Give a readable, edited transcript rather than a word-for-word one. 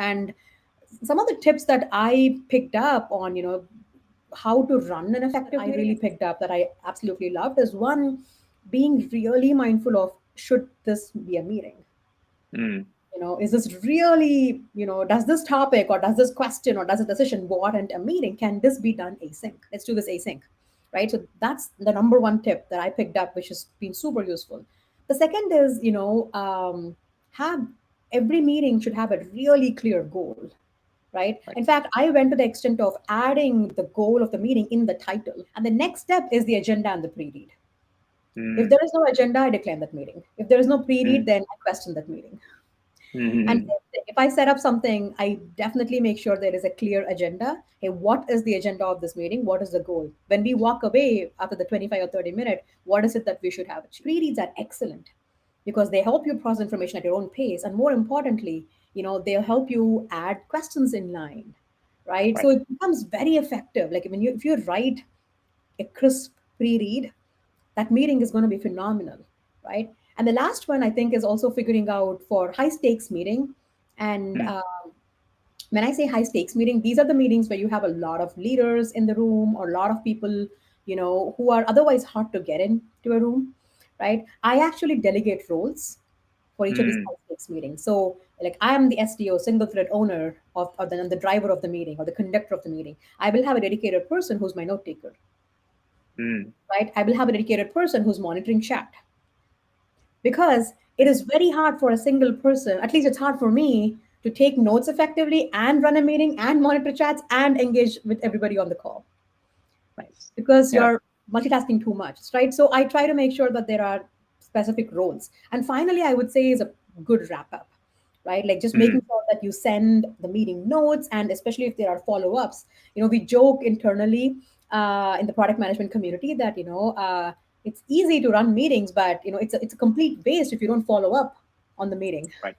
And some of the tips that I picked up on, how to run an effective meeting, I really picked up that I absolutely loved is one, being really mindful of, should this be a meeting? Mm. Is this really, does this topic or does this question or does this decision warrant a meeting? Can this be done async? Let's do this async, right? So that's the number one tip that I picked up, which has been super useful. The second is, have every meeting should have a really clear goal, right? Right. In fact, I went to the extent of adding the goal of the meeting in the title. And the next step is the agenda and the pre-read. If Mm. there is no agenda, I decline that meeting. If there is no pre-read, Mm. then I question that meeting. And Mm. if I set up something, I definitely make sure there is a clear agenda. Hey, what is the agenda of this meeting? What is the goal? When we walk away after the 25 or 30 minute, what is it that we should have achieved? Pre-reads are excellent because they help you process information at your own pace. And more importantly, they'll help you add questions in line, right? Right. So it becomes very effective. Like if you write a crisp pre-read, that meeting is going to be phenomenal, right? And the last one I think is also figuring out for high stakes meeting. And Mm. when I say high stakes meeting, these are the meetings where you have a lot of leaders in the room or a lot of people, who are otherwise hard to get into a room, right? I actually delegate roles for each of these Mm. high stakes meetings. So, like, I am the SDO, single thread owner of, or the driver of the meeting or the conductor of the meeting. I will have a dedicated person who's my note taker, Mm. right? I will have a dedicated person who's monitoring chat, because it Right. is very hard for a single person, at least it's hard for me, to take notes effectively and run a meeting and monitor chats and engage with everybody on the call, Nice. because Yeah. you're multitasking too much, right? So I try to make sure that there are specific roles. And finally, I would say is a good wrap up, right? Like just making Mm. sure that you send the meeting notes, and especially if there are follow ups. We joke internally in the product management community that it's easy to run meetings, but it's a complete waste if you don't follow up on the meeting. Right.